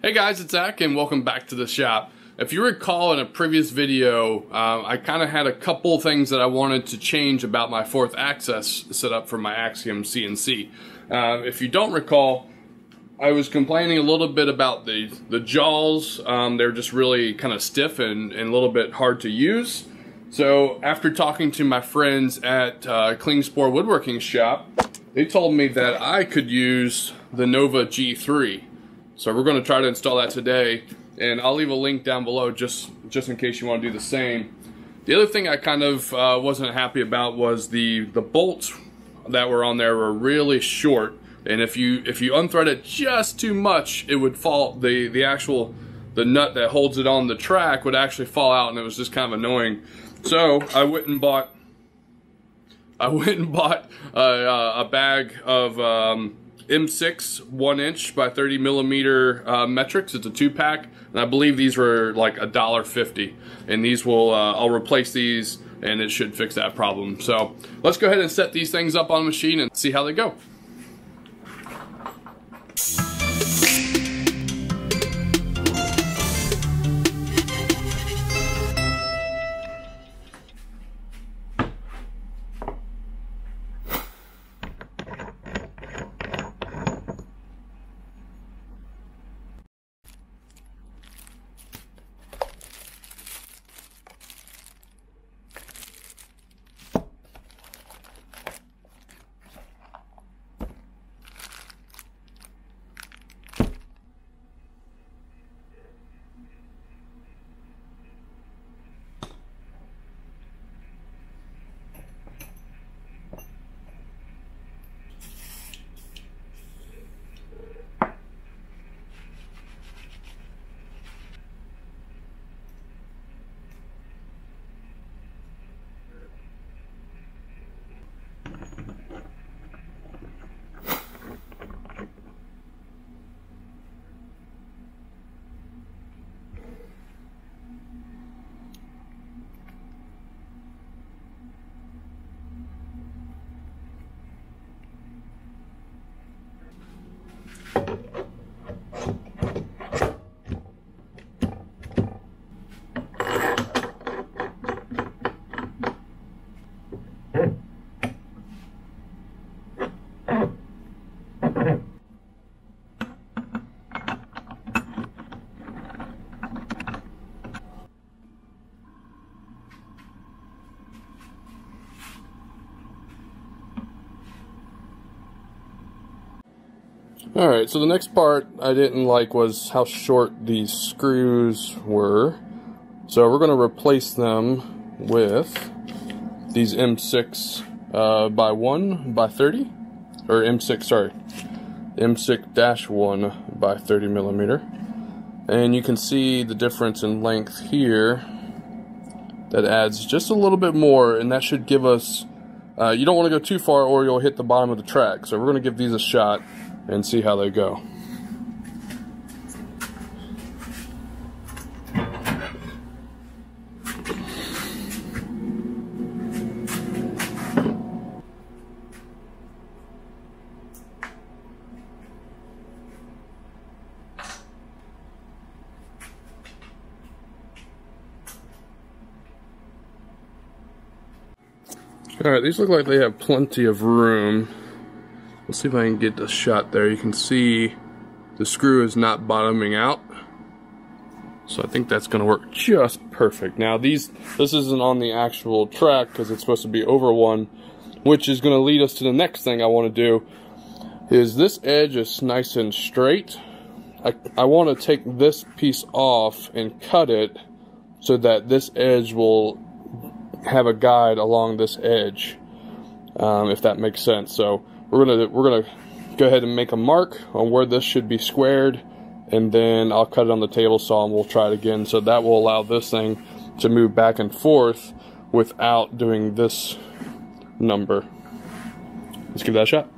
Hey guys, it's Zach and welcome back to the shop. If you recall in a previous video, I kind of had a couple things that I wanted to change about my fourth axis setup for my Axiom CNC. If you don't recall, I was complaining a little bit about the jaws. They're just really kind of stiff and a little bit hard to use. So after talking to my friends at Clean Spore Woodworking Shop, they told me that I could use the Nova G3. So we're going to try to install that today, and I'll leave a link down below just in case you want to do the same. The other thing I kind of wasn't happy about was the bolts that were on there were really short, and if you unthread it just too much, it would fall. The nut that holds it on the track would actually fall out, and it was just kind of annoying. So I went and bought a bag of M6 1" by 30 millimeter metrics. It's a 2-pack, and I believe these were like $1.50. And these will I'll replace these, and it should fix that problem. So let's go ahead and set these things up on the machine and see how they go. Alright, so the next part I didn't like was how short these screws were. So we're going to replace them with these M6 by 1 by 30, or M6, sorry, M6-1 by 30 millimeter. And you can see the difference in length here. That adds just a little bit more, and that should give us, you don't want to go too far or you'll hit the bottom of the track. So we're going to give these a shot and see how they go. Alright, these look like they have plenty of room. Let's see if I can get the shot there. You can see the screw is not bottoming out. So I think that's going to work just perfect. Now this isn't on the actual track because it's supposed to be over one, which is going to lead us to the next thing I want to do. Is this edge is nice and straight. I want to take this piece off and cut it so that this edge will have a guide along this edge, if that makes sense. So we're gonna go ahead and make a mark on where this should be squared, and then I'll cut it on the table saw and we'll try it again. So that will allow this thing to move back and forth without doing this number. Let's give that a shot.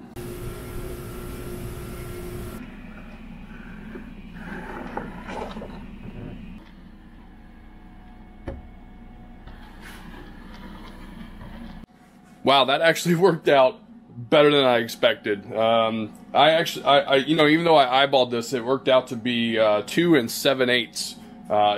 Wow, that actually worked out better than I expected. I you know, even though I eyeballed this, it worked out to be 2 7/8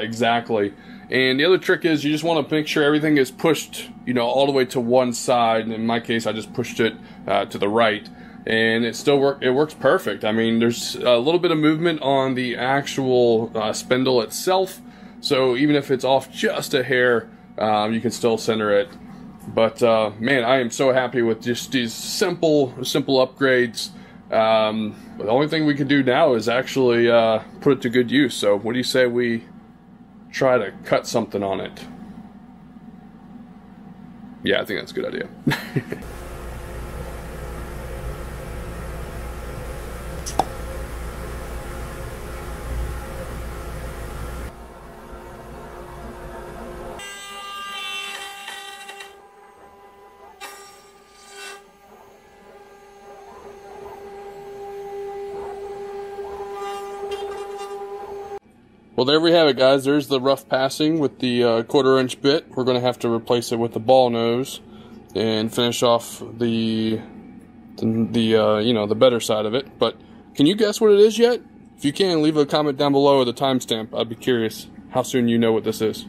exactly. And the other trick is you just want to make sure everything is pushed, you know, all the way to one side. And in my case, I just pushed it to the right, and it still works perfect. I mean, there's a little bit of movement on the actual spindle itself, so even if it's off just a hair, you can still center it. But man, I am so happy with just these simple upgrades. The only thing we can do now is actually put it to good use. So what do you say we try to cut something on it? Yeah, I think that's a good idea. Well, there we have it, guys. There's the rough passing with the 1/4 inch bit. We're going to have to replace it with the ball nose and finish off the you know, the better side of it. But can you guess what it is yet? If you can, leave a comment down below with a timestamp. I'd be curious how soon you know what this is.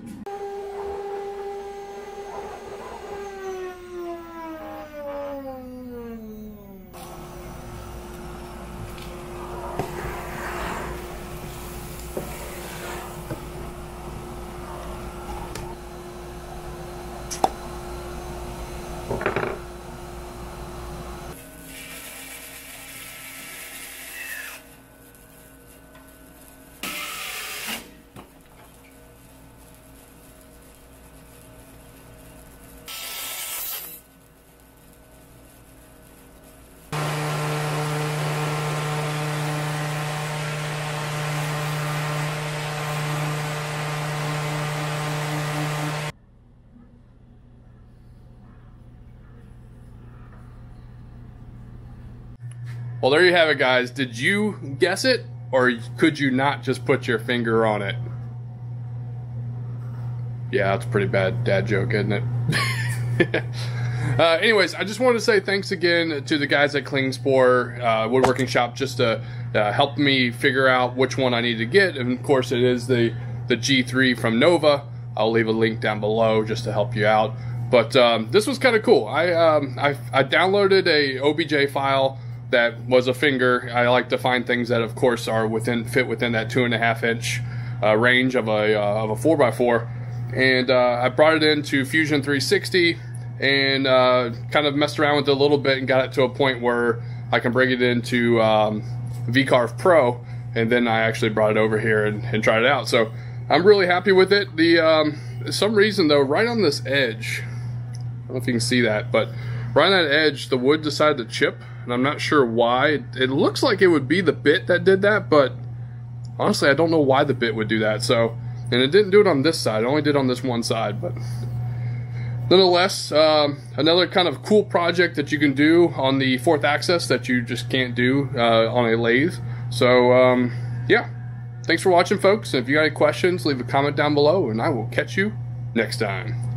Well, there you have it, guys. Did you guess it, or could you not just put your finger on it? Yeah, that's a pretty bad dad joke, isn't it? Anyways, I just wanted to say thanks again to the guys at Klingspor Woodworking Shop just to help me figure out which one I need to get. And of course, it is the G3 from Nova. I'll leave a link down below just to help you out. But this was kind of cool. I downloaded a OBJ file that was a finger. I like to find things that, of course, are fit within that 2.5 inch range of a 4x4, and I brought it into Fusion 360 and kind of messed around with it a little bit and got it to a point where I can bring it into VCarve Pro, and then I actually brought it over here and tried it out. So I'm really happy with it. The some reason though, right on this edge, I don't know if you can see that, but right on that edge, the wood decided to chip. And I'm not sure why. It looks like it would be the bit that did that, but honestly, I don't know why the bit would do that. So, and it didn't do it on this side. It only did on this one side. But nonetheless, another kind of cool project that you can do on the 4th axis that you just can't do on a lathe. So, yeah. Thanks for watching, folks. If you got any questions, leave a comment down below, and I will catch you next time.